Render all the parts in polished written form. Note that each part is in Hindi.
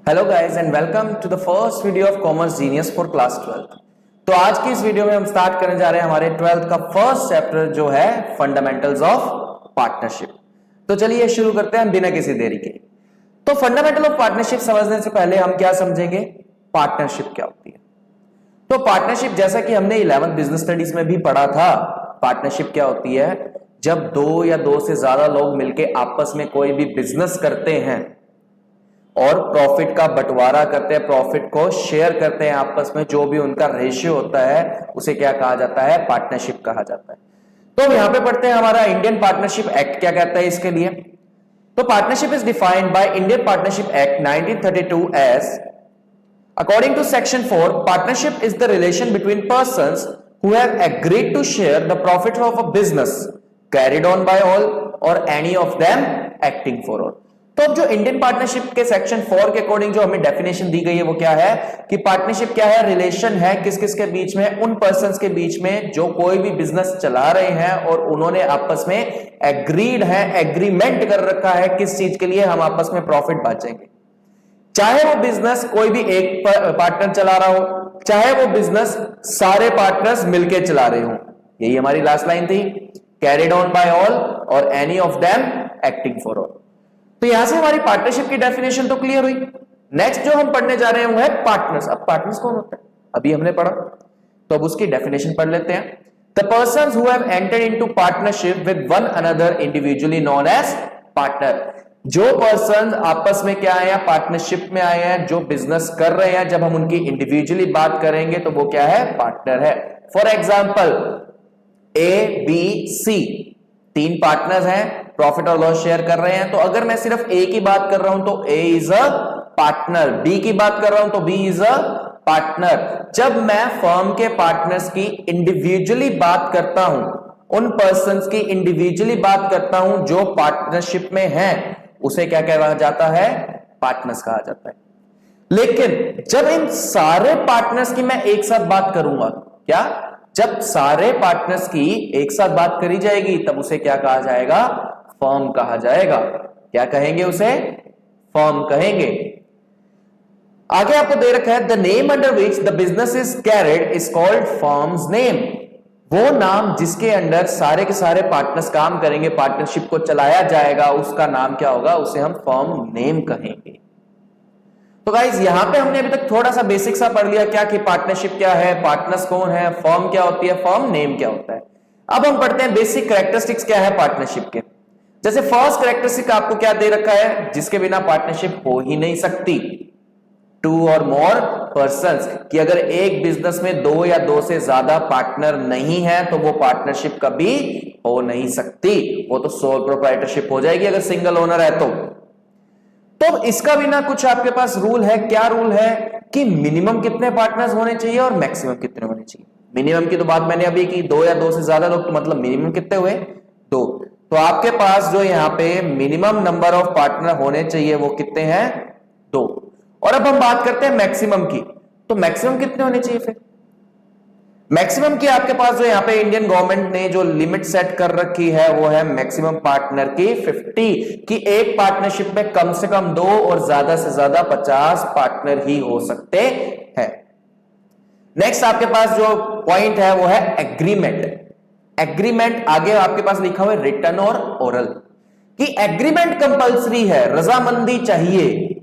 Hello guys and welcome to the first video of commerce genius for class 12। तो आज की इस वीडियो में हम स्टार्ट करने जा रहे हैं हमारे 12th का फर्स्ट चैप्टर जो है फंडामेंटल्स ऑफ पार्टनरशिप। तो चलिए शुरू करते हैं बिना किसी देरी के। तो फंडामेंटल ऑफ पार्टनरशिप समझने से पहले हम क्या समझेंगे, पार्टनरशिप क्या होती है। तो पार्टनरशिप जैसा कि हमने 11th बिजनेस स्टडीज में भी पढ़ा था, पार्टनरशिप क्या होती है, जब दो या दो से ज्यादा लोग मिलकर आपस में कोई भी बिजनेस करते हैं और प्रॉफिट का बंटवारा करते हैं, प्रॉफिट को शेयर करते हैं आपस में, जो भी उनका रेशियो होता है उसे क्या कहा जाता है, पार्टनरशिप कहा जाता है। तो हम यहां पे पढ़ते हैं हमारा इंडियन पार्टनरशिप एक्ट क्या कहता है इसके लिए। तो partnership is defined by Indian partnership act 1932 as, according to section 4, partnership is the relation between persons who have agreed to share the profit of a business carried on by all or any of them acting for all। तो अब जो इंडियन पार्टनरशिप के सेक्शन 4 के अकॉर्डिंग जो हमें डेफिनेशन दी गई है वो क्या है कि पार्टनरशिप क्या है, रिलेशन है किस किस के बीच में, उन पर्संस के बीच में जो कोई भी बिजनेस चला रहे हैं और उन्होंने आपस में एग्रीड है, एग्रीमेंट कर रखा है किस चीज के लिए, हम आपस में प्रॉफिट बांटेंगे। चाहे वो बिजनेस कोई भी एक पार्टनर चला रहा हो, चाहे वो बिजनेस सारे पार्टनर्स मिलके चला रहे हो। यही हमारी लास्ट लाइन थी, carried on by all or any of them acting for all. तो यहां से हमारी पार्टनरशिप की डेफिनेशन तो क्लियर हुई। नेक्स्ट जो हम पढ़ने जा रहे हैं वो है पार्टनर्स। अब पार्टनर्स कौन होता है अभी हमने पढ़ा, तो अब उसकी डेफिनेशन पढ़ लेते हैं। The persons who have entered into partnership with one another individually known as partner. जो पर्सन आपस में क्या आए हैं, पार्टनरशिप में आए हैं, जो बिजनेस कर रहे हैं, जब हम उनकी इंडिविजुअली बात करेंगे तो वो क्या है, पार्टनर है। For example A B C, तीन पार्टनर्स हैं, प्रॉफिट और लॉस शेयर कर रहे हैं। तो अगर मैं सिर्फ ए की बात कर रहा हूं तो ए इज अ पार्टनर, बी की बात कर रहा हूं तो बी इज अ पार्टनर। जब मैं फर्म के पार्टनर्स की इंडिविजुअली बात करता हूं, उन पर्संस की इंडिविजुअली बात करता हूं जो पार्टनरशिप में हैं, उसे क्या कहा जाता है, पार्टनर्स कहा जाता है। लेकिन जब इन सारे पार्टनर्स की मैं एक साथ बात करूंगा, क्या, जब सारे पार्टनर्स की एक साथ बात करी जाएगी तब उसे क्या कहा जाएगा, फर्म कहा जाएगा। क्या कहेंगे उसे, फर्म कहेंगे। आगे आपको दे रखा है the name under which the business is carried is called firms name. वो नाम जिसके अंडर सारे के सारे पार्टनर्स काम करेंगे, पार्टनरशिप को चलाया जाएगा, उसका नाम क्या होगा, उसे हम फर्म नेम कहेंगे। तो गाइज यहां पे हमने अभी तक थोड़ा सा बेसिक सा पढ़ लिया, क्या कि पार्टनरशिप क्या है, पार्टनर्स कौन है, फर्म क्या होती है, फर्म नेम क्या होता है। अब हम पढ़ते हैं बेसिक कैरेक्टरिस्टिक्स क्या है पार्टनरशिप के। जैसे फर्स्ट कैरेक्टरिस्टिक आपको क्या दे रखा है, जिसके बिना पार्टनरशिप हो ही नहीं सकती, टू और मोर पर्संस, कि अगर एक बिजनेस में दो या दो से ज्यादा पार्टनर नहीं है तो वो पार्टनरशिप कभी हो नहीं सकती, वो तो सोल प्रोप्राइटरशिप हो जाएगी अगर सिंगल ओनर है तो इसका बिना कुछ आपके पास रूल है। क्या रूल है कि मिनिमम कितने पार्टनर्स होने चाहिए और मैक्सिमम कितने होने चाहिए। मिनिमम की तो बात मैंने अभी की, दो या दो से ज्यादा लोग, तो मतलब मिनिमम कितने हुए, दो। तो आपके पास जो यहां पे मिनिमम नंबर ऑफ पार्टनर होने चाहिए वो कितने हैं, दो। और अब हम बात करते हैं मैक्सिमम की, तो मैक्सिमम कितने होने चाहिए फिर। मैक्सिमम की आपके पास जो यहां पे इंडियन गवर्नमेंट ने जो लिमिट सेट कर रखी है वो है मैक्सिमम पार्टनर की 50, कि एक पार्टनरशिप में कम से कम दो और ज्यादा से ज्यादा 50 पार्टनर ही हो सकते हैं। नेक्स्ट आपके पास जो पॉइंट है वो है एग्रीमेंट। एग्रीमेंट आगे आपके पास लिखा हुआ है रिटन और ओरल, कि एग्रीमेंट कंपलसरी है, रजामंदी चाहिए।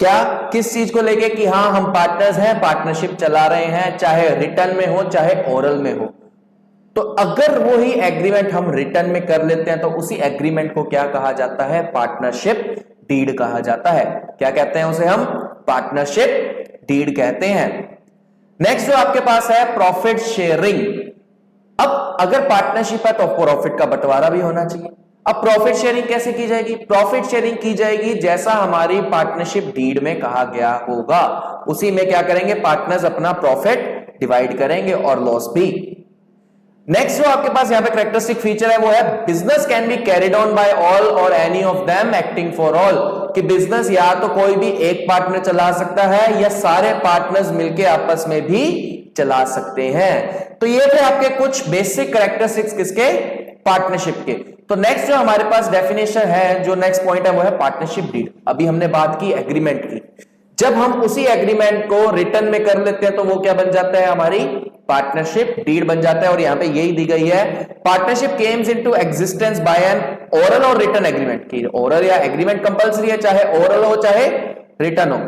क्या, किस चीज को लेके कि हाँ हम पार्टनर्स हैं, पार्टनरशिप चला रहे हैं, चाहे रिटर्न में हो चाहे ओरल में हो। तो अगर वो ही एग्रीमेंट हम रिटर्न में कर लेते हैं तो उसी एग्रीमेंट को क्या कहा जाता है, पार्टनरशिप डीड कहा जाता है। क्या कहते हैं उसे हम, पार्टनरशिप डीड कहते हैं। नेक्स्ट जो आपके पास है प्रॉफिट शेयरिंग। अब अगर पार्टनरशिप है तो प्रॉफिट का बंटवारा भी होना चाहिए। अब प्रॉफिट शेयरिंग कैसे की जाएगी, प्रॉफिट शेयरिंग की जाएगी जैसा हमारी पार्टनरशिप डीड में कहा गया होगा, उसी में क्या करेंगे, पार्टनर्स अपना प्रॉफिट डिवाइड करेंगे और लॉस भी। नेक्स्ट जो आपके पास यहां पे कैरेक्टरिस्टिक फीचर है वो है business can be carried on by all or any of them acting for all, कि बिजनेस या तो कोई भी एक पार्टनर चला सकता है या सारे पार्टनर्स मिलके आपस में भी चला सकते हैं। तो ये थे आपके कुछ बेसिक कैरेक्टरिस्टिक्स किसके, पार्टनरशिप के। तो नेक्स्ट जो हमारे पास डेफिनेशन है, जो नेक्स्ट पॉइंट है वो है पार्टनरशिप डीड। अभी हमने बात की एग्रीमेंट की, जब हम उसी एग्रीमेंट को रिटर्न में कर लेते हैं तो वो क्या बन जाता है, हमारी पार्टनरशिप डीड बन जाता है। और यहां पे यही दी गई है, partnership comes into existence by an oral और रिटन एग्रीमेंट की। ओरल या एग्रीमेंट कंपलसरी है, चाहे ओरल हो चाहे रिटन हो।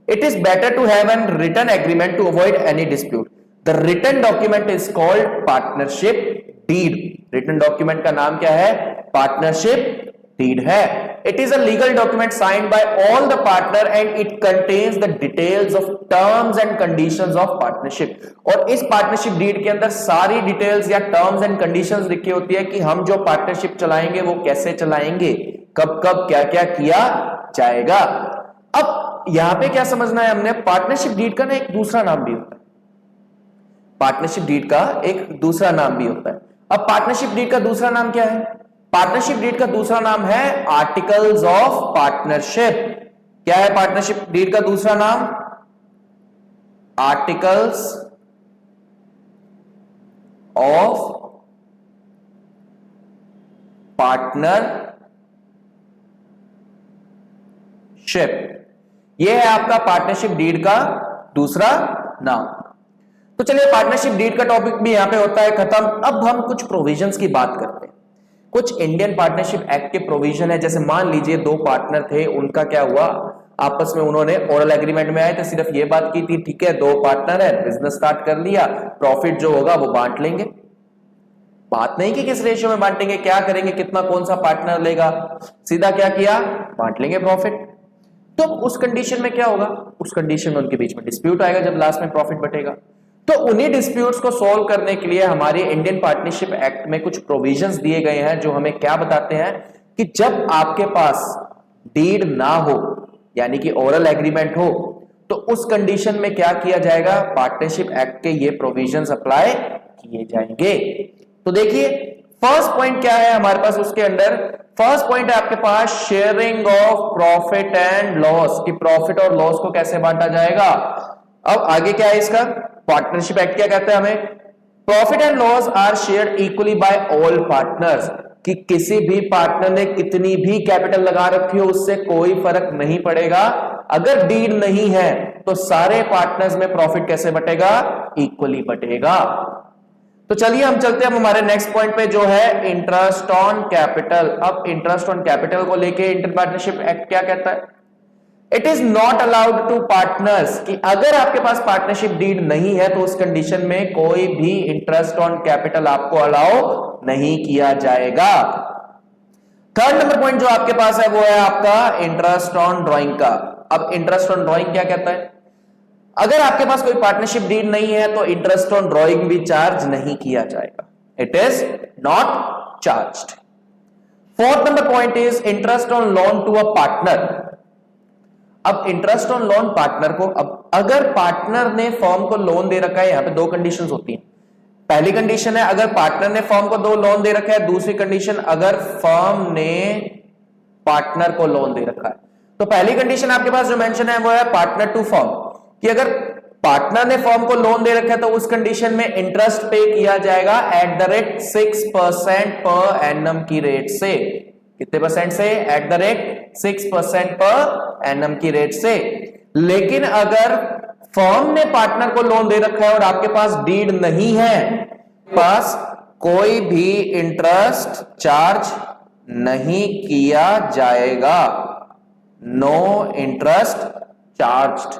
It is better to have an written agreement to avoid any dispute. The written document is called partnership deed. Written document का नाम क्या है, पार्टनरशिप डीड है। It is a legal document signed by all the partner and it contains the details of terms and conditions of partnership. और इस पार्टनरशिप डीड के अंदर सारी डिटेल्स या टर्म्स एंड कंडीशंस लिखी होती है कि हम जो पार्टनरशिप चलाएंगे वो कैसे चलाएंगे, कब कब क्या क्या किया जाएगा। अब यहां पे क्या समझना है हमने, पार्टनरशिप डीड का ना एक दूसरा नाम भी होता है। पार्टनरशिप डीड का एक दूसरा नाम भी होता है। अब पार्टनरशिप डीड का दूसरा नाम क्या है, पार्टनरशिप डीड का दूसरा नाम है आर्टिकल्स ऑफ पार्टनरशिप। क्या है पार्टनरशिप डीड का दूसरा नाम, आर्टिकल्स ऑफ पार्टनरशिप। यह है आपका पार्टनरशिप डीड का दूसरा नाम। तो चलिए पार्टनरशिप डीड का टॉपिक भी यहां पे होता है खत्म। अब हम कुछ प्रोविजंस की बात करते हैं। कुछ इंडियन पार्टनरशिप एक्ट के प्रोविजन है, जैसे मान लीजिए दो पार्टनर थे, उनका क्या हुआ, आपस में उन्होंने ओरल एग्रीमेंट में आए तो सिर्फ ये बात की थी, ठीक है दो पार्टनर है, बिजनेस स्टार्ट कर लिया, प्रॉफिट जो होगा वो बांट लेंगे। बात नहीं कि किस रेशियो में बांटेंगे, क्या करेंगे, कितना कौन सा पार्टनर लेगा, सीधा क्या किया, बांट लेंगे प्रॉफिट। तो उस कंडीशन में क्या होगा, उस कंडीशन में उनके बीच में डिस्प्यूट आएगा जब लास्ट में प्रॉफिट बटेगा। तो उन्हीं डिस्प्यूट्स को सॉल्व करने के लिए हमारे इंडियन पार्टनरशिप एक्ट में कुछ प्रोविजंस दिए गए हैं जो हमें क्या बताते हैं कि जब आपके पास डीड ना हो यानी कि ओरल एग्रीमेंट हो तो उस कंडीशन में क्या किया जाएगा, पार्टनरशिप एक्ट के ये प्रोविजंस अप्लाई किए जाएंगे। तो देखिए फर्स्ट पॉइंट क्या है हमारे पास, उसके अंदर फर्स्ट पॉइंट है आपके पास sharing of profit and loss, कि प्रॉफिट और लॉस को कैसे बांटा जाएगा। अब आगे क्या है इसका, पार्टनरशिप एक्ट क्या कहता है हमें, profit and loss are shared equally by all partners, कि किसी भी पार्टनर ने कितनी भी कैपिटल लगा रखी हो उससे कोई फर्क नहीं पड़ेगा, अगर डीड नहीं है तो सारे पार्टनर्स में प्रॉफिट कैसे बटेगा, इक्वली बटेगा। तो चलिए हम चलते हैं हमारे नेक्स्ट पॉइंट पे जो है इंटरेस्ट ऑन कैपिटल। अब इंटरेस्ट ऑन कैपिटल को लेके इंटर पार्टनरशिप एक्ट क्या कहता है, it is not allowed to partners, कि अगर आपके पास पार्टनरशिप डीड नहीं है तो उस कंडीशन में कोई भी इंटरेस्ट ऑन कैपिटल आपको अलाउ नहीं किया जाएगा। थर्ड नंबर पॉइंट जो आपके पास है वो है आपका इंटरेस्ट ऑन ड्राइंग का। अब इंटरेस्ट ऑन ड्राइंग क्या कहता है, अगर आपके पास कोई पार्टनरशिप डीड नहीं है तो इंटरेस्ट ऑन ड्राइंग भी चार्ज नहीं किया जाएगा, it is not charged. Fourth number point is interest on loan to a partner. अब इंटरेस्ट ऑन लोन पार्टनर को, अब अगर पार्टनर ने फर्म को लोन दे रखा है, यहां पे दो कंडीशंस होती हैं। पहली कंडीशन है अगर पार्टनर ने फर्म को दो लोन दे रखा है, दूसरी कंडीशन अगर फर्म ने पार्टनर को लोन दे रखा है। तो पहली कंडीशन आपके पास जो मेंशन है वो है पार्टनर टू फर्म, कि अगर पार्टनर ने फर्म को लोन दे रखा है तो उस कंडीशन में इंटरेस्ट पे किया जाएगा eight the rate 6% per annum की रेट से। कितने परसेंट से, eight the rate 6% per annum की रेट से। लेकिन अगर फर्म ने पार्टनर को लोन दे रखा है और आपके पास डीड नहीं है, पास कोई भी इंटरेस्ट चार्ज नहीं किया जाएगा, नो इंटरेस्ट चार्ज्ड।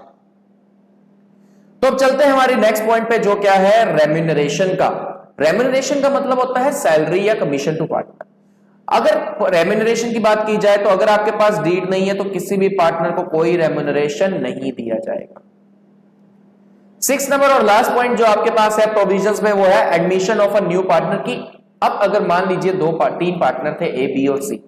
तो अब चलते हैं हमारी नेक्स्ट पॉइंट पे जो क्या है, रेम्यूनरेशन का। रेम्यूनरेशन का मतलब होता है सैलरी या कमीशन टू पार्टनर। अगर रेम्यूनरेशन की बात की जाए तो अगर आपके पास डीड नहीं है तो किसी भी पार्टनर को कोई रेम्यूनरेशन नहीं दिया जाएगा। 6 नंबर और लास्ट पॉइंट जो आपके पास है प्रोविजंस में वो है admission of a new partner की। अब अगर मान लीजिए तीन पार्टनर थे ए, बी और सी,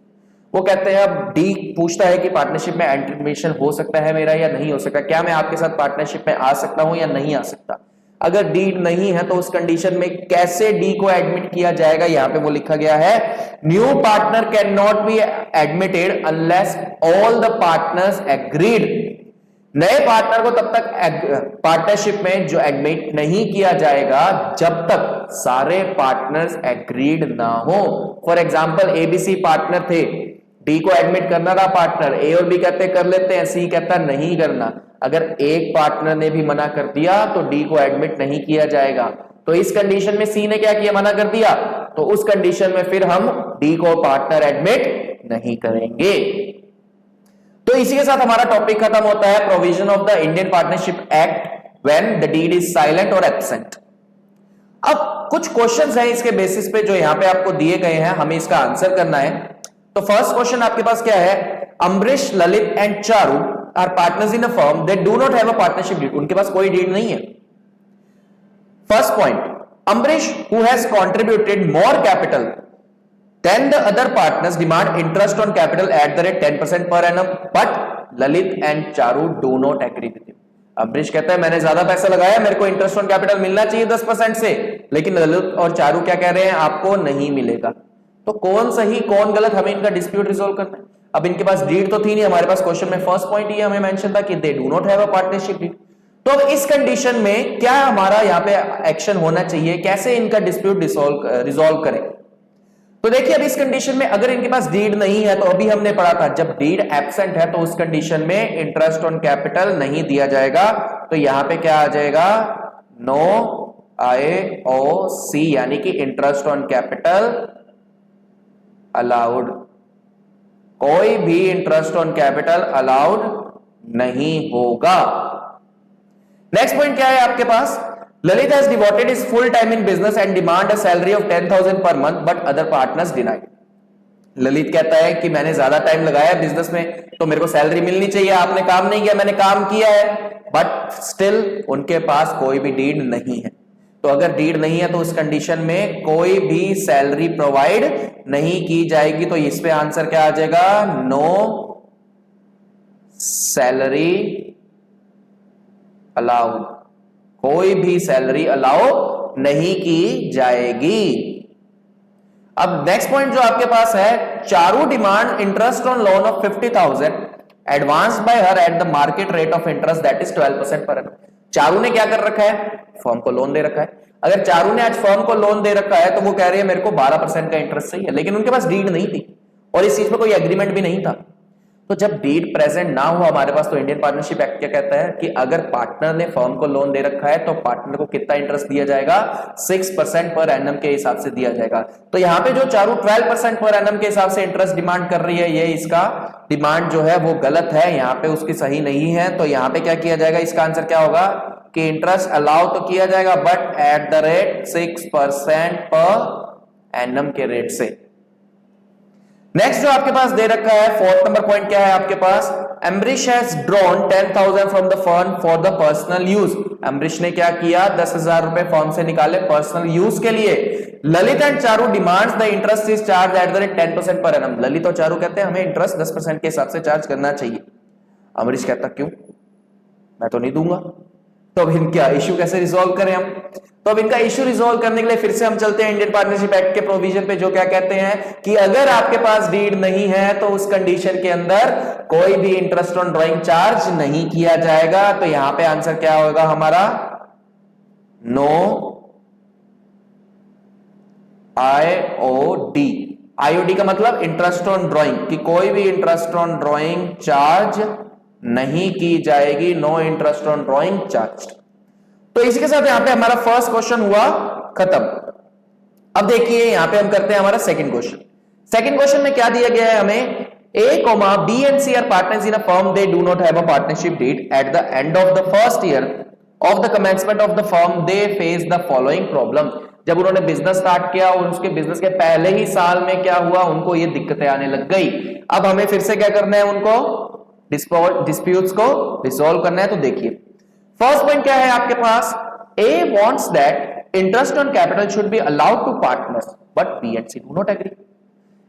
वो कहते हैं, अब डी पूछता है कि पार्टनरशिप में एडमिशन हो सकता है मेरा या नहीं हो सकता, क्या मैं आपके साथ पार्टनरशिप में आ सकता हूं या नहीं आ सकता। अगर डीड नहीं है तो उस कंडीशन में कैसे डी को एडमिट किया जाएगा, यहां पे वो लिखा गया है, new partner can not be admitted unless all the partners agreed. नए पार्टनर को तब तक पार्टनरशिप में जो एडमिट नहीं किया जाएगा जब तक सारे पार्टनर्स एग्रीड ना हो। फॉर एग्जांपल एबीसी पार्टनर थे, डी को एडमिट करना था पार्टनर, ए और बी कहते कर लेते हैं, सी कहता नहीं करना। अगर एक पार्टनर ने भी मना कर दिया तो डी को एडमिट नहीं किया जाएगा। तो इस कंडीशन में सी ने क्या किया, मना कर दिया, तो उस कंडीशन में फिर हम डी को पार्टनर एडमिट नहीं करेंगे। तो इसी के साथ हमारा टॉपिक खत्म होता है, provision of the Indian partnership act when the deed is silent और एब्सेंट। अब कुछ क्वेश्चंस हैं इसके बेसिस पे जो यहां पे आपको दिए गए हैं, हमें इसका आंसर करना है। तो फर्स्ट क्वेश्चन आपके पास क्या है, Ambrish, Lalit and Charu are partners in a firm, they do not have a partnership deed, उनके पास कोई डीड नहीं है। First point, Ambrish who has contributed more capital than the other partners demand interest on capital at the rate 10% per annum, but Lalit and Charu do not agree with him. Ambrish कहता है मैंने ज्यादा पैसा लगाया, मेरे को इंटरेस्ट ऑन कैपिटल मिलना चाहिए 10% से, लेकिन ललित और चारू क्या कह रहे हैं, आपको नहीं मिलेगा। तो कौन सही कौन गलत, हमें इनका डिस्प्यूट रिजोल्व करना है। अब इनके पास डीड तो थी नहीं, हमारे पास क्वेश्चन में फर्स्ट पॉइंट ये हमें मेंशन था कि they do not have a partnership deed. तो अब इस कंडीशन में क्या हमारा यहां पे एक्शन होना चाहिए, कैसे इनका डिस्प्यूट रिजोल्व करें। तो देखिए अब इस कंडीशन में अगर इनके पास डीड नहीं है, तो अभी हमने पढ़ा था जब डीड एब्सेंट है तो उस कंडीशन में इंटरेस्ट ऑन कैपिटल नहीं दिया जाएगा। तो यहां पे क्या आ जाएगा, नो IOC, यानी कि इंटरेस्ट ऑन कैपिटल अलाउड, कोई भी इंटरेस्ट ऑन कैपिटल अलाउड नहीं होगा। नेक्स्ट पॉइंट क्या है आपके पास, Lalit has devoted his full time in business and demand a salary of 10,000 per month but other partners denied. Lalit कहता है कि मैंने ज्यादा टाइम लगाया बिजनेस में तो मेरे को सैलरी मिलनी चाहिए, आपने काम नहीं किया, मैंने काम किया है, बट स्टिल उनके पास कोई भी डीड नहीं है। तो अगर डीड नहीं है तो उस कंडीशन में कोई भी सैलरी प्रोवाइड नहीं की जाएगी। तो इस पे आंसर क्या आ जाएगा, नो सैलरी अलाउड, कोई भी सैलरी अलाउ नहीं की जाएगी। अब नेक्स्ट पॉइंट जो आपके पास है, Charu demand interest on loan of 50,000 advance bye her at the market rate of interest that is 12% per annum. Charu ने क्या कर रखा है, फर्म को लोन दे रखा है। अगर चारू ने आज फर्म को लोन दे रखा है तो वो कह रही है मेरे को 12% का इंटरेस्ट चाहिए, लेकिन उनके पास डीड नहीं थी और इस चीज में कोई एग्रीमेंट भी नहीं था। तो जब डीड प्रेजेंट ना हो हमारे पास, तो इंडियन पार्टनरशिप एक्ट क्या कहता है कि अगर पार्टनर ने फर्म को लोन दे रखा है तो पार्टनर को कितना इंटरेस्ट दिया जाएगा, 6% पर एनम के हिसाब से दिया जाएगा। तो यहां पे जो चारू 12% पर एनम के हिसाब से इंटरेस्ट डिमांड कर रही है, ये इसका डिमांड जो है वो गलत है, यहाँ पे उसकी सही नहीं है। तो यहाँ पे क्या किया जाएगा, इसका आंसर क्या होगा कि इंटरेस्ट अलाउ तो किया जाएगा but at the rate 6% per annum के रेट से। नेक्स्ट जो आपके पास दे रखा है, फोर्थ नंबर पॉइंट क्या है आपके पास, Ambrish has drawn 10,000 from the firm for the personal use. Ambrish ने क्या किया, 10,000 रुपए फर्म से निकाले पर्सनल यूज के लिए। Lalit and Charu demands the interest is charge at the rate 10% per annum. Lalit और चारू कहते हैं हमें इंटरेस्ट 10% के हिसाब से चार्ज करना चाहिए। अम्बरीश कहता क्यों, मैं तो नहीं दूंगा। तो अब इनका इश्यू कैसे रिजॉल्व करें हम, तो अब इनका इश्यू रिजॉल्व करने के लिए फिर से हम चलते हैं इंडियन पार्टनरशिप एक्ट के प्रोविजन पे, जो क्या कहते हैं कि अगर आपके पास डीड नहीं है तो उस कंडीशन के अंदर कोई भी इंटरेस्ट ऑन ड्राइंग चार्ज नहीं किया जाएगा। तो यहां पे आंसर क्या होगा हमारा, नो IOD। IOD का मतलब इंटरेस्ट ऑन ड्राइंग, कि कोई भी इंटरेस्ट ऑन ड्राइंग चार्ज नहीं की जाएगी, no interest on drawing charge. तो इसी के साथ यहां पे हमारा फर्स्ट क्वेश्चन हुआ खत्म। अब देखिए यहां पे हम करते हैं हमारा सेकंड क्वेश्चन। सेकंड क्वेश्चन में क्या दिया गया है हमें, A, B and C are partners in a firm, they do not have a partnership deed. At the end of the first year of the commencement of the firm, they face the following problem. जब उन्होंने बिजनेस स्टार्ट किया और उसके बिजनेस के पहले ही साल में क्या हुआ, उनको ये दिक्कतें आने लग गई। अब हमें फिर से क्या करना है, उनको डिस्प्यूट्स को रिजॉल्व करना है। तो देखिए फर्स्ट पॉइंट क्या है आपके पास, A wants that interest on capital should be allowed to partners but B and C do not agree.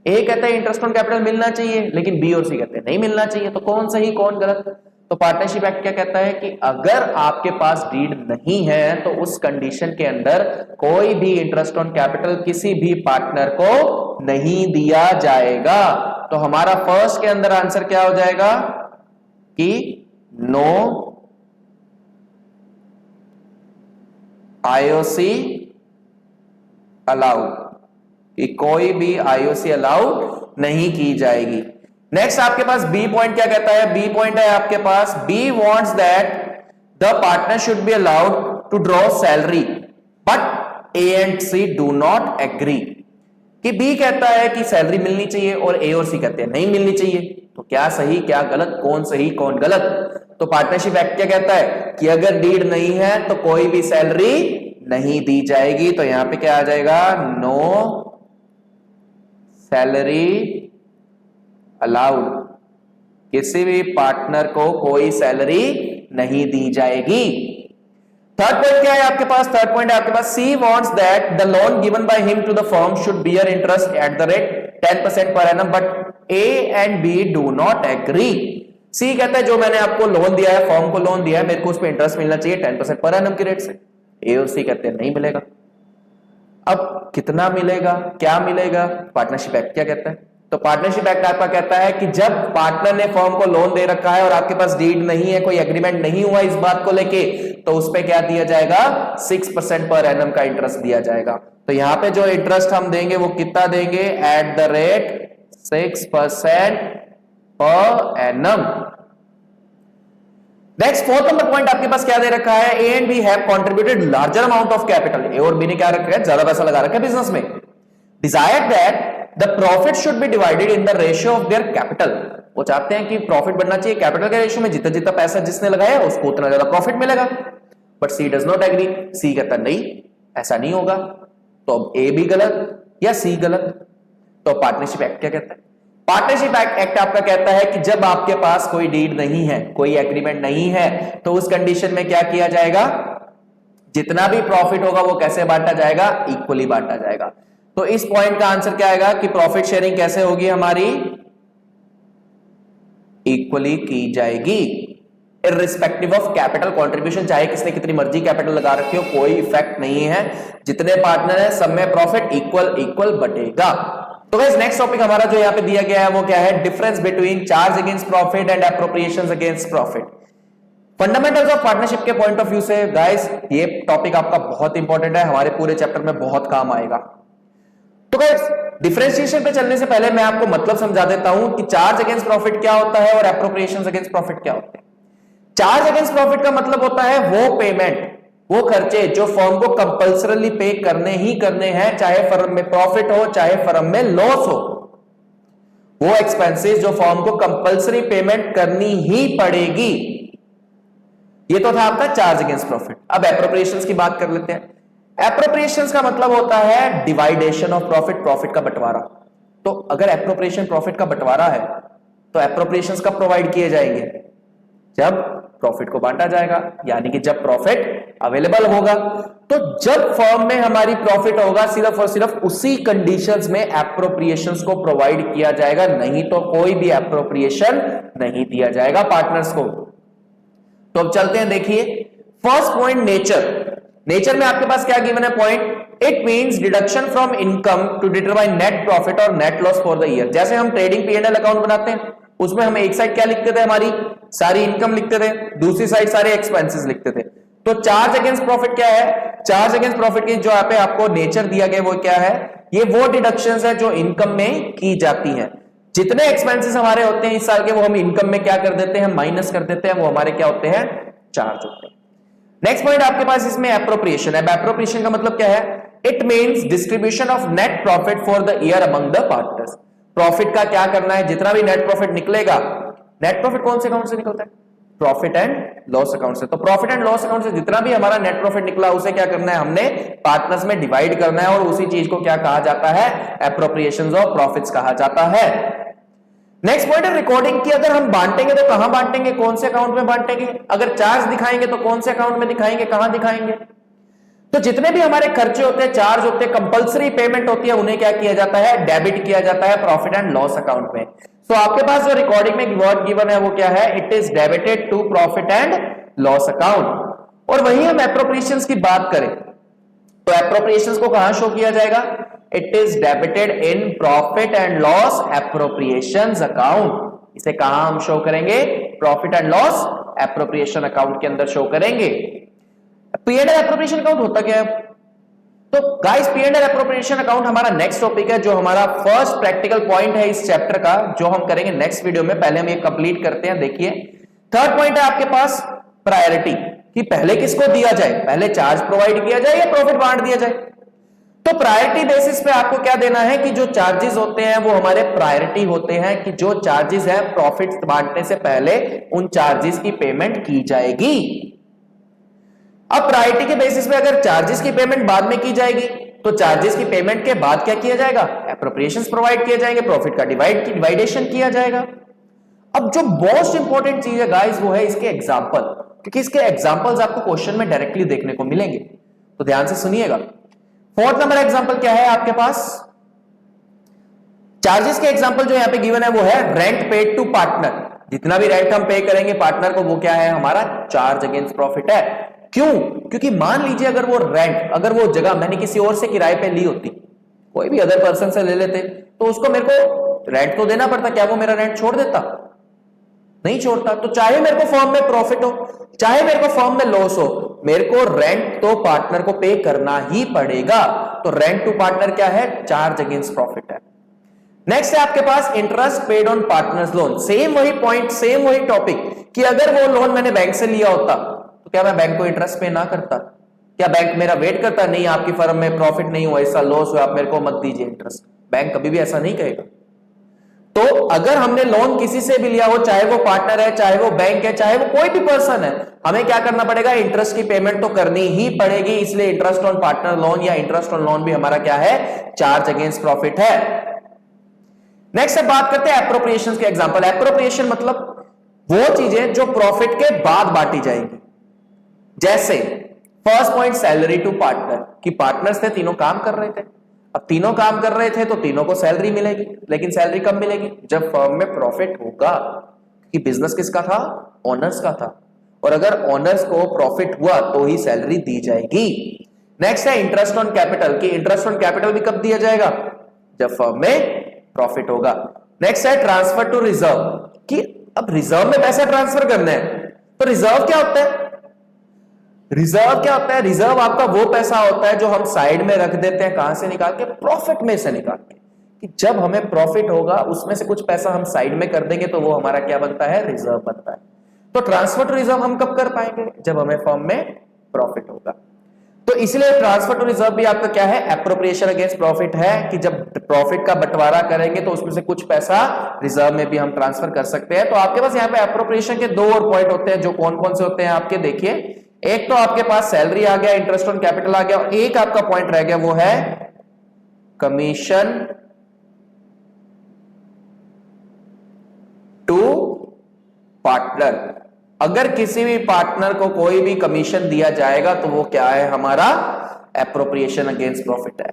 A कहता है इंटरेस्ट ऑन कैपिटल मिलना चाहिए, लेकिन B और C कहते हैं नहीं मिलना चाहिए। तो कौन सही कौन गलत, तो पार्टनरशिप एक्ट क्या कहता है कि अगर आपके पास डीड नहीं है तो उस कंडीशन के अंदर कोई भी इंटरेस्ट ऑन कैपिटल किसी भी पार्टनर को नहीं दिया जाएगा। तो हमारा फर्स्ट के अंदर आंसर क्या हो जाएगा कि नो IOC अलाउड, कि कोई भी IOC अलाउड नहीं की जाएगी। नेक्स्ट आपके पास बी पॉइंट क्या कहता है? बी पॉइंट है आपके पास, B wants that the partner should be allowed to draw salary but A and C do not agree. कि बी कहता है कि सैलरी मिलनी चाहिए और ए और सी कहते हैं नहीं मिलनी चाहिए। तो क्या सही क्या गलत, कौन सही कौन गलत? तो पार्टनरशिप एक्ट क्या कहता है कि अगर डीड नहीं है तो कोई भी सैलरी नहीं दी जाएगी। तो यहां पे क्या आ जाएगा? नो सैलरी अलाउड, किसी भी पार्टनर को कोई सैलरी नहीं दी जाएगी। थर्ड पॉइंट क्या है आपके पास? थर्ड पॉइंट है आपके पास, C wants that the loan given by him to the firm should bear interest at the rate 10% per annum but A and B do not agree. C कहता है जो मैंने आपको लोन दिया है, फर्म को लोन दिया है, मेरे को उस पर इंटरेस्ट मिलना चाहिए 10% पर एनम के रेट से। ए और सी कहते हैं नहीं मिलेगा। अब कितना मिलेगा, क्या मिलेगा? पार्टनरशिप एक्ट क्या कहता है? तो पार्टनरशिप एक्ट आपका कहता है कि जब पार्टनर ने फर्म को लोन दे रखा है और आपके पास डीड नहीं है, कोई एग्रीमेंट नहीं हुआ इस बात को लेके, तो उस पे क्या दिया जाएगा? 6% पर एनम का इंटरेस्ट दिया जाएगा। तो यहां पे जो इंटरेस्ट हम देंगे वो कितना देंगे? Eight the rate 6% per annum. Next fourth number point आपके पास क्या दे रखा है? A and B have contributed larger amount of capital. A और बी ने क्या रखा है? ज्यादा पैसा लगा रखा है बिजनेस में। Desire that the profit should be divided in the ratio of their capital. वो चाहते हैं कि प्रॉफिट बढ़ना चाहिए कैपिटल के रेशियो में, जितना जितना पैसा जिसने लगाया उसको उतना ज्यादा प्रॉफिट मिलेगा। But C does not agree. C कहता नहीं ऐसा नहीं होगा। तो अब ए भी गलत या सी गलत? तो पार्टनरशिप एक्ट क्या कहता है? पार्टनरशिप एक्ट आपका कहता है कि जब आपके पास कोई डीड नहीं है, कोई एग्रीमेंट नहीं है, तो उस कंडीशन में क्या किया जाएगा? जितना भी प्रॉफिट होगा वो कैसे बांटा जाएगा? इक्वली बांटा जाएगा। तो इस पॉइंट का आंसर क्या आएगा कि प्रॉफिट शेयरिंग कैसे होगी हमारी? इक्वली की जाएगी, इररिस्पेक्टिव ऑफ कैपिटल कंट्रीब्यूशन। चाहे किसने कितनी मर्जी कैपिटल लगा रखी हो, कोई इफेक्ट नहीं है। जितने पार्टनर है सब में प्रॉफिट इक्वल इक्वल बटेगा। तो गाइस नेक्स्ट टॉपिक हमारा जो यहां पे दिया गया है वो क्या है? Difference between charge against profit and appropriations against profit. Fundamentals of partnership के पॉइंट ऑफ व्यू से गाइस ये टॉपिक आपका बहुत इंपॉर्टेंट है, हमारे पूरे चैप्टर में बहुत काम आएगा। तो गाइस डिफरेंशिएशन पे चलने से पहले मैं आपको मतलब समझा देता हूं कि चार्ज अगेंस्ट प्रॉफिट क्या होता है और एप्रोप्रिएशंस अगेंस्ट प्रॉफिट क्या होते हैं। चार्ज अगेंस्ट प्रॉफिट का मतलब होता है वो पेमेंट, वो खर्चे जो फर्म को कंपल्सरली पे करने ही करने हैं, चाहे फर्म में प्रॉफिट हो चाहे फर्म में लॉस हो। वो एक्सपेंसेस जो फर्म को कंपल्सरी पेमेंट करनी ही पड़ेगी। ये तो था आपका चार्ज अगेंस्ट प्रॉफिट। अब एप्रोप्रिएशंस की बात कर लेते हैं। एप्रोप्रिएशंस का मतलब होता है डिवाइडेशन ऑफ प्रॉफिट, प्रॉफिट का बंटवारा। तो अगर एप्रोप्रिएशन प्रॉफिट का बंटवारा है तो एप्रोप्रिएशंस कब प्रोवाइड किए जाएंगे? जब प्रॉफिट को बांटा जाएगा, यानी कि जब प्रॉफिट अवेलेबल होगा। तो जब फर्म में हमारी प्रॉफिट होगा सिर्फ और सिर्फ उसी कंडीशंस में एप्रोप्रिएशंस को प्रोवाइड किया जाएगा, नहीं तो कोई भी एप्रोप्रिएशन नहीं दिया जाएगा पार्टनर्स को। तो अब चलते हैं, देखिए फर्स्ट पॉइंट नेचर। नेचर में आपके पास क्या गिवन है point? It means deduction from income to determine net profit और net loss for the year. जैसे हम ट्रेडिंग P&L अकाउंट बनाते हैं, उसमें हम एक साइड क्या लिखते थे? हमारी सारी इनकम लिखते थे, दूसरी साइड सारे एक्सपेंसेस लिखते थे। तो चार्ज अगेंस्ट प्रॉफिट क्या है? चार्ज अगेंस्ट प्रॉफिट की जो यहाँ पे आपको नेचर दिया गया वो क्या है? ये वो डिडक्शंस है जो इनकम में की जाती हैं। जितने एक्सपेंसेस हमारे होते हैं इस साल के, वो हम इनकम में क्या कर देते हैं? माइनस कर देते हैं। वो हमारे क्या होते हैं? चार्ज होते हैं। नेक्स्ट पॉइंट आपके पास इसमें एप्रोप्रिएशन है। एप्रोप्रिएशन का मतलब क्या है? It means distribution of net profit for the year among the partners. Profit का क्या करना है? जितना भी नेट प्रॉफिट निकलेगा, नेट प्रॉफिट कौन से अकाउंट से निकलता है? प्रॉफिट एंड लॉस अकाउंट से। तो प्रॉफिट एंड लॉस अकाउंट से जितना भी हमारा नेट प्रॉफिट निकला उसे क्या करना है? हमने पार्टनर्स में डिवाइड करना है, और उसी चीज को क्या कहा जाता है? एप्रोप्रिएशंस ऑफ प्रॉफिट्स कहा जाता है। नेक्स्ट पॉइंट है रिकॉर्डिंग की। अगर हम बांटेंगे तो कहां बांटेंगे? कौन से अकाउंट में बांटेंगे? अगर चार्ज दिखाएंगे तो कौन से अकाउंट में दिखाएंगे, कहां दिखाएंगे? तो जितने भी हमारे खर्चे होते हैं, चार्ज होते हैं, कंपल्सरी पेमेंट होती है, उन्हें क्या किया जाता है? डेबिट किया जाता है प्रॉफिट एंड लॉस अकाउंट में। तो आपके पास जो रिकॉर्डिंग में वर्ड गिवन है वो क्या है? It is debited to profit and loss account. और वहीं हम एप्रोप्रिएशंस की बात करें तो एप्रोप्रिएशंस को कहां शो किया जाएगा? It is debited in profit and loss appropriations account. इसे कहां हम शो करेंगे? Profit and loss appropriation account के अंदर शो करेंगे। P&L एप्रोप्रिएशन अकाउंट होता क्या है? तो guys P and L appropriation account हमारा नेक्स्ट टॉपिक है, जो हमारा फर्स्ट प्रैक्टिकल पॉइंट है इस चैप्टर का, जो हम करेंगे नेक्स्ट वीडियो में। पहले हम ये कंप्लीट करते हैं। देखिए थर्ड पॉइंट है आपके पास प्रायोरिटी, कि पहले किसको दिया जाए, पहले चार्ज प्रोवाइड किया जाए या प्रॉफिट बांट दिया जाए। तो प्रायोरिटी बेसिस पे आपको क्या देना है कि जो चार्जेस होते हैं वो हमारे प्रायोरिटी होते हैं, कि जो चार्जेस है प्रॉफिट बांटने से पहले उन चार्जेस की पेमेंट की जाएगी। अब प्रायोरिटी के बेसिस पे अगर चार्जेस की पेमेंट बाद में की जाएगी तो चार्जेस की पेमेंट के बाद क्या किया जाएगा, एप्रोप्रिएशंस प्रोवाइड किए जाएंगे, प्रॉफिट का डिवाइडेशन किया जाएगा। अब जो मोस्ट इंपॉर्टेंट चीज है गाइस वो है इसके एग्जांपल, क्योंकि इसके एग्जांपल्स आपको क्वेश्चन में डायरेक्टली देखने को मिलेंगे, तो ध्यान से सुनिएगा। फोर्थ नंबर एग्जांपल क्या है आपके पास, चार्जेस के एग्जांपल जो यहां पे गिवन है वो है रेंट पेड टू पार्टनर। जितना भी रेंट हम पे करेंगे पार्टनर को वो क्या है, हमारा चार्ज अगेंस्ट प्रॉफिट है। क्यों, क्योंकि मान लीजिए अगर वो रेंट, अगर वो जगह मैंने किसी और से किराए पे ली होती, कोई भी अदर पर्सन से ले लेते, तो उसको मेरे को रेंट तो देना पड़ता, क्या वो मेरा रेंट छोड़ देता, नहीं छोड़ता। तो चाहे मेरे को फर्म में प्रॉफिट हो चाहे मेरे को फर्म में लॉस हो, मेरे को रेंट तो पार्टनर को पे करना ही पड़ेगा। तो रेंट टू पार्टनर क्या है, चार्ज अगेंस्ट प्रॉफिट है। नेक्स्ट है आपके पास interest paid on partners loan. Same वही पॉइंट, सेम वही टॉपिक, कि अगर वो लोन मैंने बैंक से लिया होता तो क्या मैं बैंक को इंटरेस्ट पे ना करता, क्या बैंक मेरा वेट करता, नहीं आपकी फर्म में प्रॉफिट नहीं हुआ, ऐसा लॉस हुआ, आप मेरे को मत दीजिए इंटरेस्ट। बैंक कभी भी ऐसा नहीं कहेगा। तो अगर हमने लोन किसी से भी लिया हो, चाहे वो पार्टनर है, चाहे वो बैंक है, चाहे वो कोई भी पर्सन है, हमें क्या करना पड़ेगा, इंटरेस्ट की पेमेंट तो करनी ही पड़ेगी। इसलिए इंटरेस्ट ऑन पार्टनर लोन या इंटरेस्ट ऑन लोन भी हमारा क्या है, चार्ज अगेंस्ट प्रॉफिट है। नेक्स्ट अब बात करते हैं एप्रोप्रिएशन के एग्जांपल। एप्रोप्रिएशन मतलब वो चीजें जो प्रॉफिट के बाद बांटी जाएंगी। जैसे first point salary to partner, कि पार्टनर्स थे, तीनों काम कर रहे थे, अब तीनों काम कर रहे थे तो तीनों को सैलरी मिलेगी, लेकिन सैलरी कब मिलेगी, जब फर्म में प्रॉफिट होगा। कि बिजनेस किसका था, ओनर्स का था, और अगर ओनर्स को प्रॉफिट हुआ तो ही सैलरी दी जाएगी। नेक्स्ट है इंटरेस्ट ऑन कैपिटल, कि इंटरेस्ट ऑन कैपिटल भी कब दिया जाएगा, जब फर्म में प्रॉफिट होगा। नेक्स्ट है ट्रांसफर टू रिजर्व, कि अब रिजर्व में पैसा ट्रांसफर करना है। तो रिजर्व क्या होता है, रिजर्व क्या होता है, रिजर्व आपका वो पैसा होता है जो हम साइड में रख देते हैं, कहां से निकाल के, प्रॉफिट में से निकाल के, कि जब हमें प्रॉफिट होगा उसमें से कुछ पैसा हम साइड में कर देंगे तो वो हमारा क्या बनता है, रिजर्व बनता है। तो ट्रांसफर टू रिजर्व हम कब कर पाएंगे, जब हमें फर्म में प्रॉफिट होगा। तो इसलिए ट्रांसफर टू रिजर्व भी आपका क्या है, एप्रोप्रिएशन अगेंस्ट प्रॉफिट है, कि जब प्रॉफिट का बंटवारा करेंगे तो उसमें से कुछ पैसा रिजर्व में भी हम ट्रांसफर कर सकते हैं। तो आपके पास यहाँ पे एप्रोप्रिएशन के दो और पॉइंट होते हैं, जो कौन कौन से होते हैं आपके, देखिए एक तो आपके पास सैलरी आ गया, इंटरेस्ट ऑन कैपिटल आ गया, और एक आपका पॉइंट रह गया वो है कमीशन टू पार्टनर। अगर किसी भी पार्टनर को कोई भी कमीशन दिया जाएगा तो वो क्या है, हमारा एप्रोप्रिएशन अगेंस्ट प्रॉफिट है।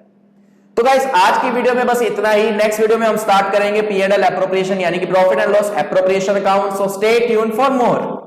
तो गाइस आज की वीडियो में बस इतना ही। नेक्स्ट वीडियो में हम स्टार्ट करेंगे पी एंड एल एप्रोप्रिएशन, यानी कि profit and loss appropriation account. So stay tuned for more.